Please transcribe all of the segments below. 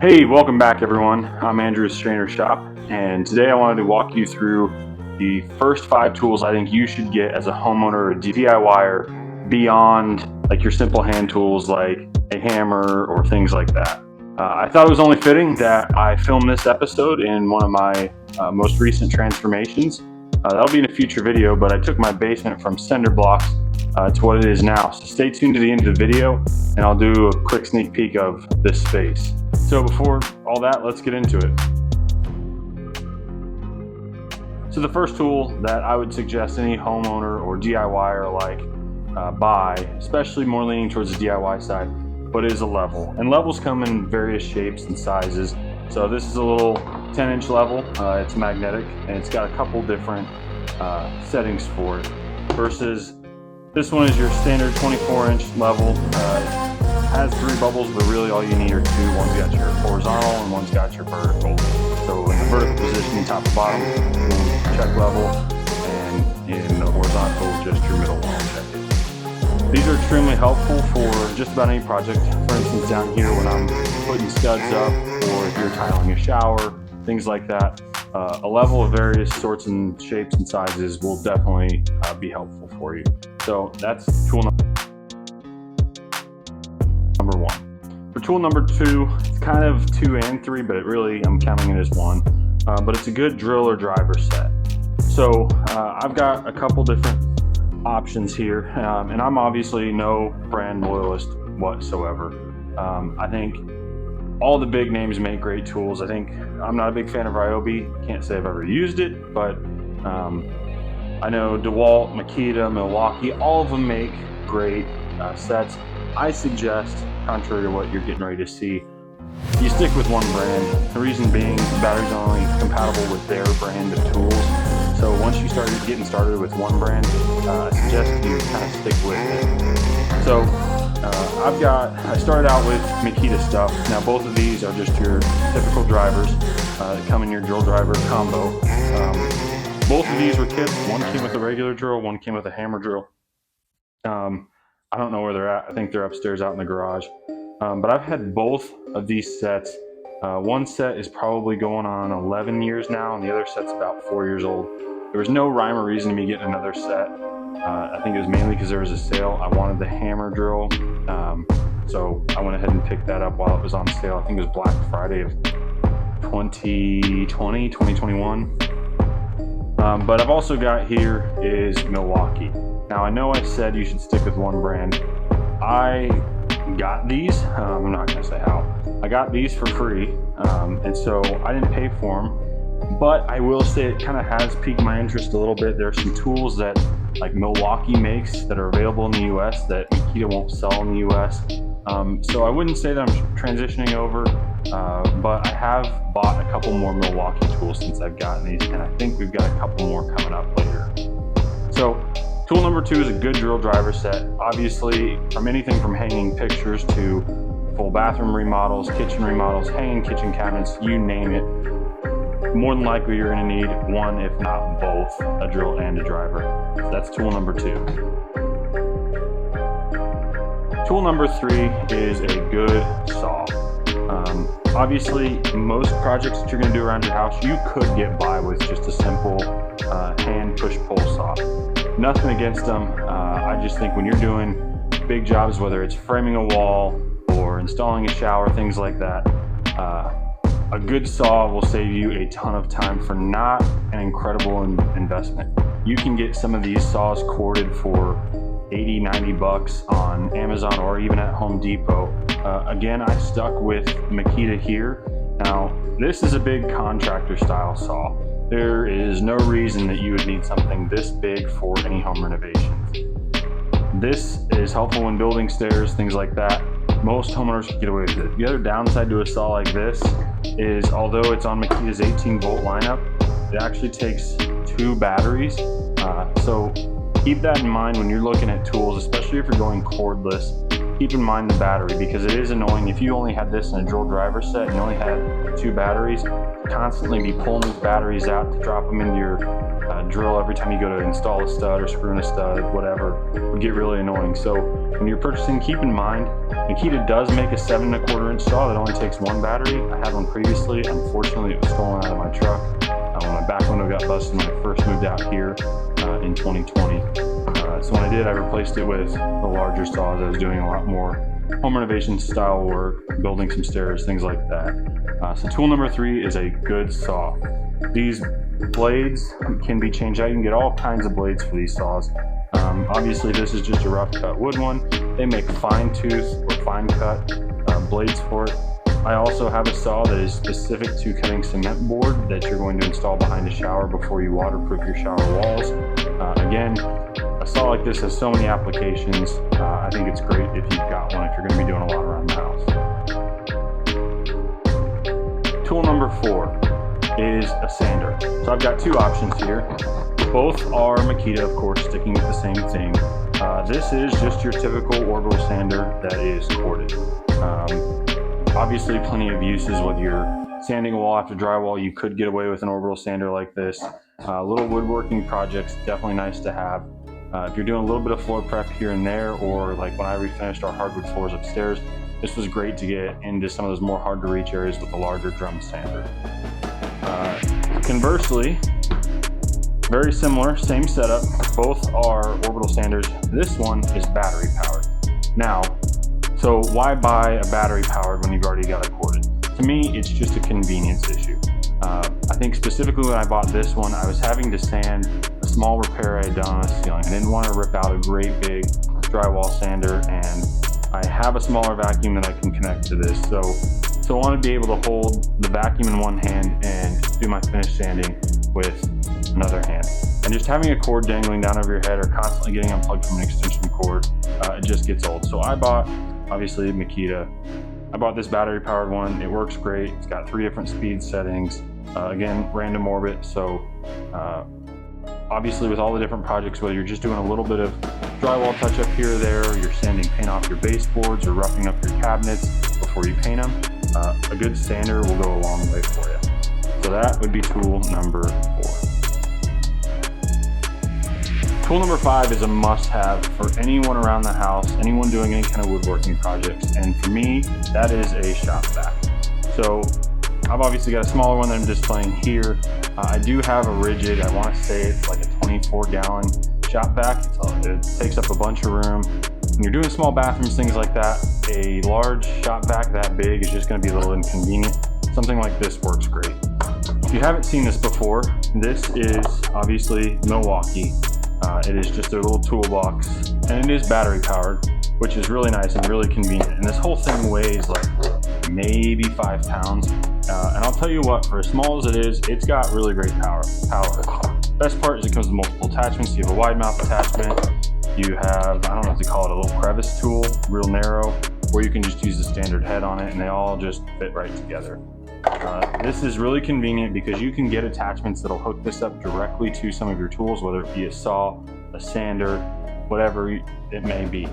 Hey, welcome back everyone. I'm Andrew with Strainer Shop, and today I wanted to walk you through the first 5 tools I think you should get as a homeowner or a DIYer beyond like your simple hand tools like a hammer or things like that. I thought it was only fitting that I filmed this episode in one of my most recent transformations. That'll be in a future video, but I took my basement from cinder blocks to what it is now. So stay tuned to the end of the video and I'll do a quick sneak peek of this space. So before all that, let's get into it. So the first tool that I would suggest any homeowner or DIYer buy, especially more leaning towards the DIY side, but is a level. And levels come in various shapes and sizes. So this is a little 10-inch level. It's magnetic and it's got a couple different settings for it. Versus this one is your standard 24-inch level. Has 3 bubbles, but really all you need are 2. One's got your horizontal and one's got your vertical. So in the vertical position, top to bottom, you'll check level, and in the horizontal, just your middle wall check it. These are extremely helpful for just about any project. For instance, down here when I'm putting studs up, or if you're tiling a shower, things like that. A level of various sorts and shapes and sizes will definitely be helpful for you. So that's tool number 1. For tool number 2, it's kind of 2 and 3, but I'm counting it as 1. But it's a good drill or driver set. So I've got a couple different options here, and I'm obviously no brand loyalist whatsoever. I think all the big names make great tools. I'm not a big fan of Ryobi. Can't say I've ever used it, but I know DeWalt, Makita, Milwaukee, all of them make great sets. I suggest, contrary to what you're getting ready to see, you stick with one brand. The reason being, the batteries are only compatible with their brand of tools. So once you start getting started with one brand, I suggest you kind of stick with it. So I started out with Makita stuff. Now both of these are just your typical drivers that come in your drill driver combo. Both of these were kits. One came with a regular drill, one came with a hammer drill. I don't know where they're at. I think they're upstairs out in the garage. But I've had both of these sets. One set is probably going on 11 years now, and the other set's about 4 years old. There was no rhyme or reason to me getting another set. I think it was mainly because there was a sale. I wanted the hammer drill, so I went ahead and picked that up while it was on sale. I think it was Black Friday of 2021. But I've also got here is Milwaukee. Now I know I said you should stick with one brand. I got these, I'm not going to say how. I got these for free, and so I didn't pay for them, but I will say it kind of has piqued my interest a little bit. There are some tools that like Milwaukee makes that are available in the US that Makita won't sell in the US. So I wouldn't say that I'm transitioning over, but I have bought a couple more Milwaukee tools since I've gotten these, and I think we've got a couple more coming up later. So tool number 2 is a good drill driver set. Obviously, from anything from hanging pictures to full bathroom remodels, kitchen remodels, hanging kitchen cabinets, you name it. More than likely you're going to need one, if not both, a drill and a driver. So that's tool number 2. Tool number 3 is a good saw. Obviously, most projects that you're going to do around your house, you could get by with just a simple hand push-pull saw. Nothing against them. I just think when you're doing big jobs, whether it's framing a wall or installing a shower, things like that, a good saw will save you a ton of time for not an incredible investment. You can get some of these saws corded for $80-$90 on Amazon or even at Home Depot. Again, I stuck with Makita here. Now, this is a big contractor style saw. There is no reason that you would need something this big for any home renovations. This is helpful when building stairs, things like that. Most homeowners can get away with it. The other downside to a saw like this is, although it's on Makita's 18-volt lineup, it actually takes 2 batteries. So keep that in mind when you're looking at tools, especially if you're going cordless. keep in mind the battery, because it is annoying if you only had this in a drill driver set and you only had 2 batteries, to constantly be pulling these batteries out to drop them into your drill every time you go to install a stud or screw in a stud, whatever, would get really annoying. So when you're purchasing, keep in mind, Makita does make a 7 1/4 inch saw that only takes 1 battery. I had one previously. Unfortunately, it was stolen out of my truck when my back window got busted when I first moved out here in 2020. So when I did, I replaced it with the larger saws. I was doing a lot more home renovation style work, building some stairs, things like that. So tool number 3 is a good saw. These blades can be changed out. You can get all kinds of blades for these saws. Obviously this is just a rough cut wood one. They make fine tooth or fine cut blades for it. I also have a saw that is specific to cutting cement board that you're going to install behind a shower before you waterproof your shower walls. Again, a saw like this has so many applications. I think it's great if you've got one, if you're going to be doing a lot around the house. Tool number 4 is a sander. So I've got 2 options here. Both are Makita, of course, sticking with the same thing. This is just your typical orbital sander that is corded. Obviously plenty of uses, whether you're sanding a wall after drywall, you could get away with an orbital sander like this. Little woodworking projects, definitely nice to have. If you're doing a little bit of floor prep here and there, or like when I refinished our hardwood floors upstairs, this was great to get into some of those more hard to reach areas with a larger drum sander. Conversely, very similar, same setup. Both are orbital sanders. This one is battery powered. Now, so why buy a battery powered when you've already got it corded? To me, it's just a convenience issue. I think specifically when I bought this one, I was having to sand a small repair I had done on a ceiling. I didn't want to rip out a great big drywall sander, and I have a smaller vacuum that I can connect to this. So I want to be able to hold the vacuum in one hand and do my finish sanding with another hand. And just having a cord dangling down over your head or constantly getting unplugged from an extension cord, it just gets old. So I bought, obviously, Makita. I bought this battery powered one. It works great. It's got 3 different speed settings. Again, random orbit. So obviously with all the different projects, whether you're just doing a little bit of drywall touch up here or there, or you're sanding paint off your baseboards or roughing up your cabinets before you paint them, a good sander will go a long way for you. So that would be tool number 4. Tool number 5 is a must-have for anyone around the house, anyone doing any kind of woodworking projects, and for me, that is a shop vac. So I've obviously got a smaller one that I'm displaying here. I do have a rigid, I want to say it's like a 24-gallon shop vac. It takes up a bunch of room. When you're doing small bathrooms, things like that, a large shop vac that big is just going to be a little inconvenient. Something like this works great. If you haven't seen this before, this is obviously Milwaukee. It is just a little toolbox, and it is battery powered, which is really nice and really convenient. And this whole thing weighs like maybe 5 pounds. And I'll tell you what, for as small as it is, it's got really great power. Best part is it comes with multiple attachments. You have a wide mouth attachment. You have, I don't know what to call it, a little crevice tool, real narrow, or you can just use the standard head on it, and they all just fit right together. This is really convenient because you can get attachments that'll hook this up directly to some of your tools, whether it be a saw, a sander, whatever it may be.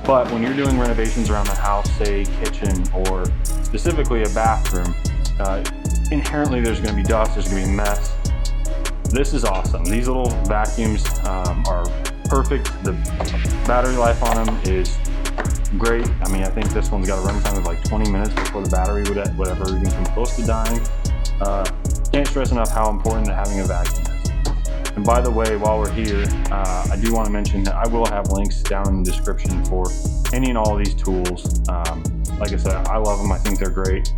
But when you're doing renovations around the house, say kitchen or specifically a bathroom, inherently there's going to be dust, there's going to be mess. This is awesome. These little vacuums are perfect. The battery life on them is great. I mean, I think this one's got a runtime of like 20 minutes before the battery would whatever even come close to dying. Can't stress enough how important that having a vacuum is. And by the way, while we're here, I do want to mention that I will have links down in the description for any and all of these tools. Like I said, I love them. I think they're great.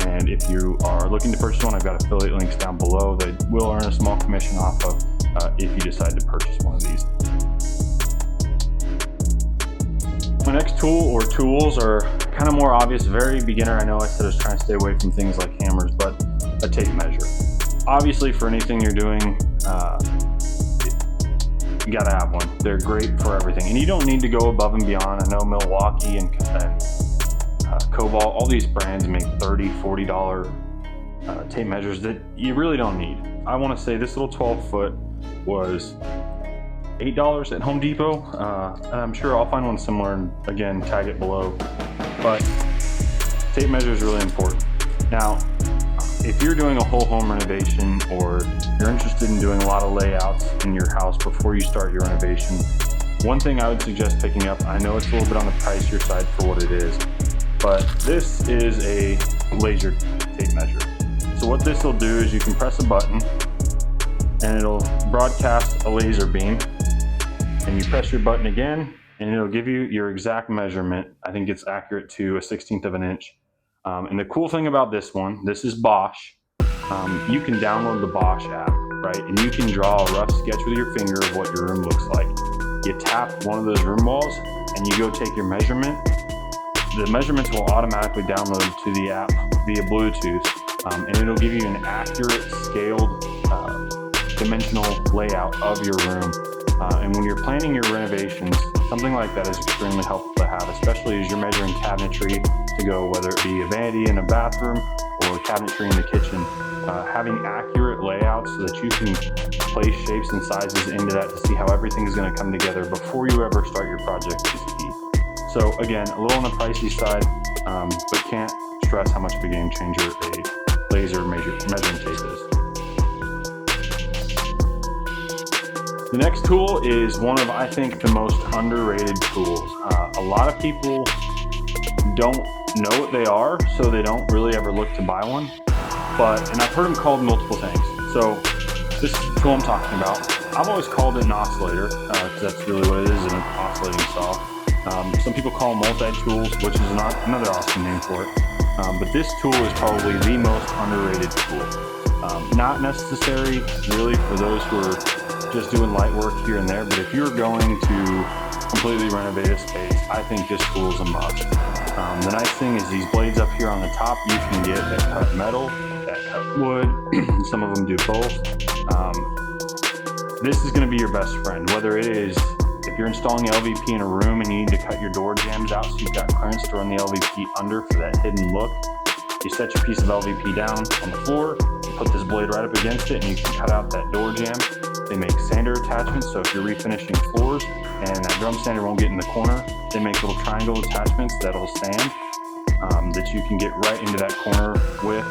And if you are looking to purchase one, I've got affiliate links down below that will earn a small commission off of if you decide to purchase one of these. My next tool or tools are kind of more obvious, very beginner. I know I said I was trying to stay away from things like hammers, but a tape measure. Obviously for anything you're doing, you gotta have one. They're great for everything. And you don't need to go above and beyond. I know Milwaukee and Cobalt, all these brands make $30, $40 tape measures that you really don't need. I wanna say this little 12 foot was $8 at Home Depot. And I'm sure I'll find one similar and again, tag it below. But tape measure is really important. Now, if you're doing a whole home renovation or you're interested in doing a lot of layouts in your house before you start your renovation, one thing I would suggest picking up, I know it's a little bit on the pricier side for what it is, but this is a laser tape measure. So what this will do is you can press a button and it'll broadcast a laser beam, and you press your button again and it'll give you your exact measurement. I think it's accurate to a 1/16 of an inch. And the cool thing about this one, this is Bosch. You can download the Bosch app, right? And you can draw a rough sketch with your finger of what your room looks like. You tap one of those room walls and you go take your measurement. The measurements will automatically download to the app via Bluetooth, and it'll give you an accurate, scaled, dimensional layout of your room. And when you're planning your renovations, something like that is extremely helpful to have, especially as you're measuring cabinetry to go, whether it be a vanity in a bathroom or cabinetry in the kitchen. Having accurate layouts so that you can place shapes and sizes into that to see how everything is going to come together before you ever start your project is key. So again, a little on the pricey side, but can't stress how much of a game changer a laser measuring tape is. The next tool is one of, I think, the most underrated tools. A lot of people don't know what they are, so they don't really ever look to buy one. And I've heard them called multiple things. So this is the tool I'm talking about. I've always called it an oscillator, because that's really what it is, an oscillating saw. Some people call them multi-tools, which is another awesome name for it. But this tool is probably the most underrated tool. Not necessary really for those who are just doing light work here and there, but if you're going to completely renovate a space, I think this tool is a must. The nice thing is these blades up here on the top, you can get that cut metal, that cut wood, some of them do both. This is going to be your best friend, whether it is if you're installing LVP in a room and you need to cut your door jambs out so you've got clearance to run the LVP under for that hidden look. You set your piece of LVP down on the floor, you put this blade right up against it, and you can cut out that door jamb. They make sander attachments, so if you're refinishing floors and that drum sander won't get in the corner, they make little triangle attachments that'll sand that you can get right into that corner with.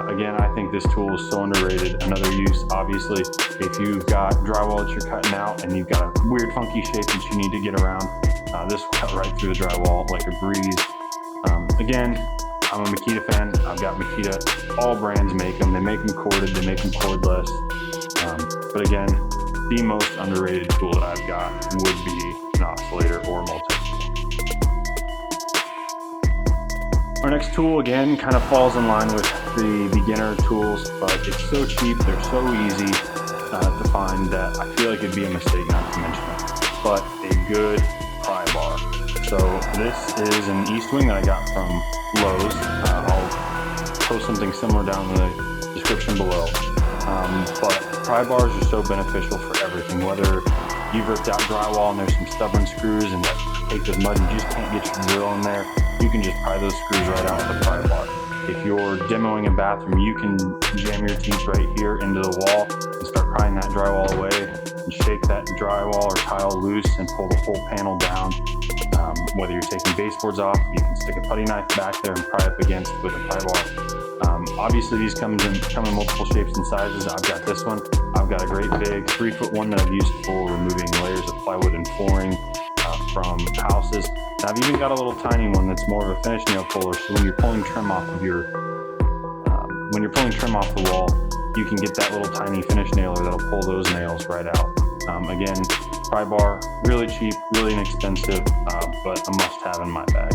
Again, I think this tool is so underrated. Another use, obviously, if you've got drywall that you're cutting out and you've got a weird funky shape that you need to get around, this will cut right through the drywall like a breeze. Again, I'm a Makita fan. I've got Makita. All brands make them. They make them corded, they make them cordless. But again, the most underrated tool that I've got would be an oscillator or multi-tool. Our next tool, again, kind of falls in line with the beginner tools, but it's so cheap, they're so easy to find that I feel like it'd be a mistake not to mention it. But a good pry bar. So this is an East Wing that I got from Lowe's. I'll post something similar down in the description below. But pry bars are so beneficial for everything, whether you've ripped out drywall and there's some stubborn screws and that caked with mud and you just can't get your drill in there, you can just pry those screws right out with a pry bar. If you're demoing a bathroom, you can jam your teeth right here into the wall and start prying that drywall away and shake that drywall or tile loose and pull the whole panel down. Whether you're taking baseboards off, you can stick a putty knife back there and pry up against with a pry bar. Obviously these come in multiple shapes and sizes. I've got this one. I've got a great big 3-foot one that I've used for removing layers of plywood and flooring from houses. And I've even got a little tiny one that's more of a finish nail puller. So when you're pulling trim off of the wall, you can get that little tiny finish nailer that'll pull those nails right out. Again, pry bar, really cheap, really inexpensive, but a must-have in my bag.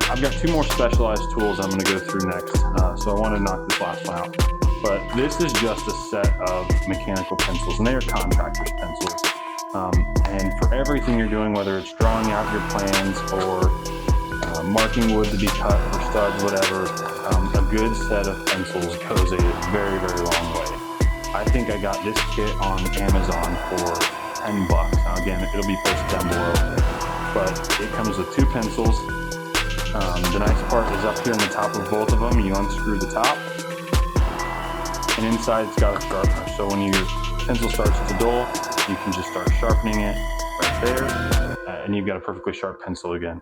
I've got 2 more specialized tools I'm going to go through next, so I want to knock this last one out. But this is just a set of mechanical pencils, and they are contractor's pencils. And for everything you're doing, whether it's drawing out your plans or marking wood to be cut for studs, whatever, a good set of pencils goes a very, very long way. I think I got this kit on Amazon for $10. Now again, it'll be posted down below, but it comes with 2 pencils. The nice part is up here on the top of both of them, you unscrew the top, and inside it's got a sharpener. So when your pencil starts to dull, you can just start sharpening it right there, and you've got a perfectly sharp pencil again.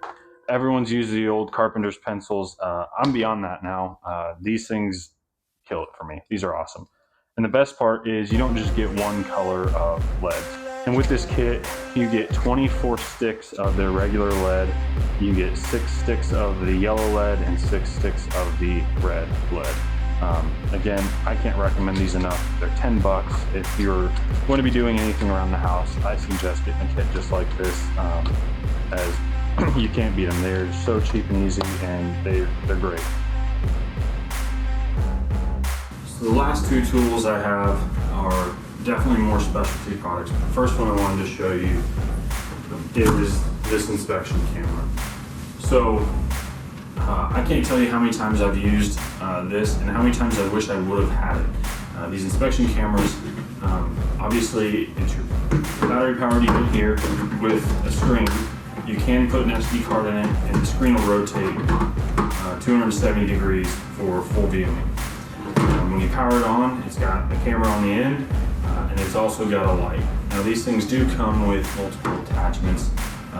Everyone's used the old carpenter's pencils. I'm beyond that now. These things kill it for me. These are awesome. And the best part is you don't just get one color of lead. And with this kit, you get 24 sticks of their regular lead. You get 6 sticks of the yellow lead and 6 sticks of the red lead. Again, I can't recommend these enough. They're 10 bucks. If you're going to be doing anything around the house, I suggest getting a kit just like this, as you can't beat them. They're so cheap and easy, and they're great. So the last two tools I have are definitely more specialty products. The first one I wanted to show you is this inspection camera. So I can't tell you how many times I've used this and how many times I wish I would have had it. These inspection cameras, obviously it's your battery powered unit here with a screen. You can put an SD card in it, and the screen will rotate 270 degrees for full viewing. When you power it on, it's got a camera on the end, and it's also got a light. Now these things do come with multiple attachments.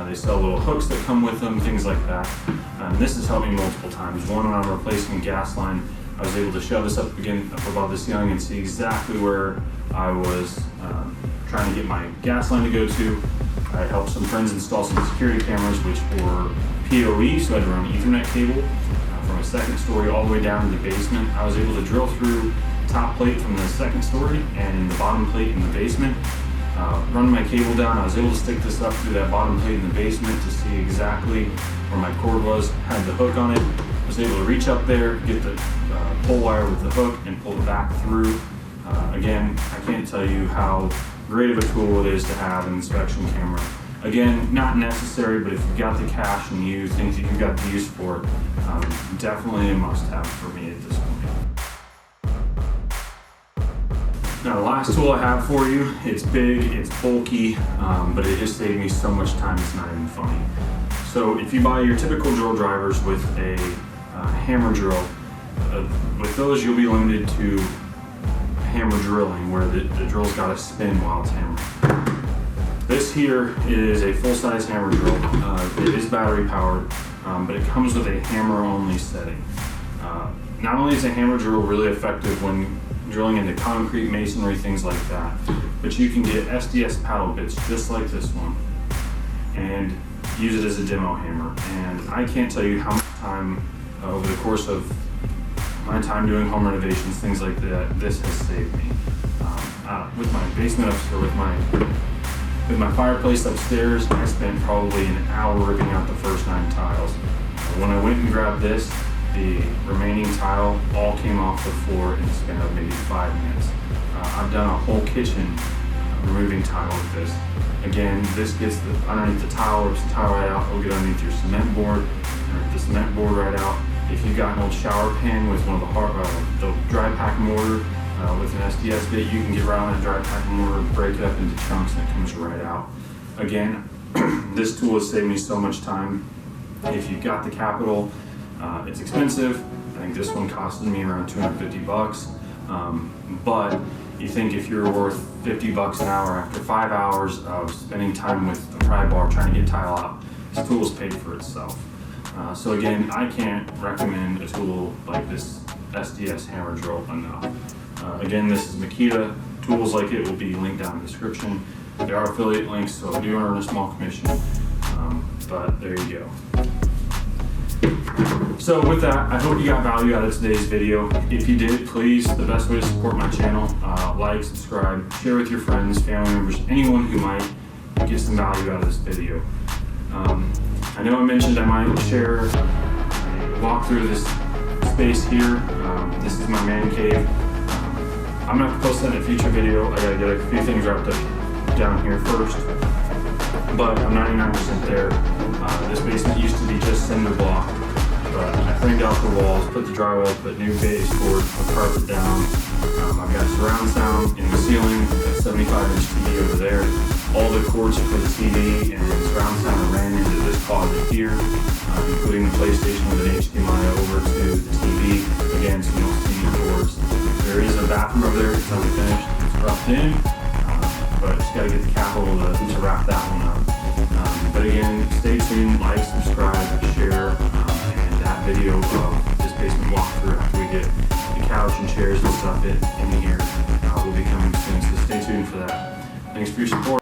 They sell little hooks that come with them, things like that. This has helped me multiple times. One, when I'm replacing a gas line, I was able to shove this up above the ceiling and see exactly where I was trying to get my gas line to go to. I helped some friends install some security cameras, which were PoE, so I had to run an Ethernet cable from a second story all the way down to the basement. I was able to drill through the top plate from the second story and the bottom plate in the basement. Run my cable down. I was able to stick this up through that bottom plate in the basement to see exactly where my cord was, had the hook on it. I was able to reach up there, get the pull wire with the hook and pull it back through. Again, I can't tell you how great of a tool it is to have an inspection camera. Again, not necessary, but if you've got the cash and you think that you've got the use for it, definitely a must-have for me at this point. Now the last tool I have for you, it's big, it's bulky, but it has saved me so much time it's not even funny. So if you buy your typical drill drivers with a hammer drill, with those you'll be limited to hammer drilling, where the drill's got to spin while it's hammering. This here is a full-size hammer drill. It is battery powered, but it comes with a hammer-only setting. Not only is a hammer drill really effective when drilling into concrete, masonry, things like that, but you can get SDS paddle bits just like this one and use it as a demo hammer. And I can't tell you how much time over the course of my time doing home renovations, things like that, this has saved me. With my basement upstairs, with my fireplace upstairs, I spent probably an hour ripping out the first 9 tiles. When I went and grabbed this, the remaining tile all came off the floor in the span of maybe 5 minutes. I've done a whole kitchen removing tile with this. Again, this gets underneath the tile, rips the tile right out. It'll get underneath your cement board, rip the cement board right out. If you've got an old shower pan with one of the dry pack mortar with an SDS bit, you can get right on that dry pack mortar, break it up into chunks, and it comes right out. Again, this tool has saved me so much time. If you've got the capital, it's expensive. I think this one costed me around 250 bucks. But you think if you're worth 50 bucks an hour after 5 hours of spending time with a pry bar trying to get tile out, this tool's paid for itself. So again, I can't recommend a tool like this SDS hammer drill enough. Again, this is Makita. Tools like it will be linked down in the description. There are affiliate links, so I do earn a small commission, but there you go. So with that, I hope you got value out of today's video. If you did, please, the best way to support my channel, like, subscribe, share with your friends, family members, anyone who might get some value out of this video. I know I mentioned I might share a walk through this space here. This is my man cave. I'm going to post that in a future video. I got to get a few things wrapped up down here first, but I'm 99% there. This basement used to be just cinder block, but I framed out the walls, put the drywall, put new baseboard, put carpet down. I've got surround sound in the ceiling, a 75-inch TV over there. All the cords for the TV and surround sound ran into this closet here, including the PlayStation with an HDMI over to the TV. Again, so you don't see any cords. There is a bathroom bathroom over there is totally finished. It's roughed in, but just got to get the capital to wrap that one up. But again, stay tuned, like, subscribe, share, and that video of this basement walkthrough after we get the couch and chairs and stuff in here will be coming soon, so stay tuned for that. Thanks for your support.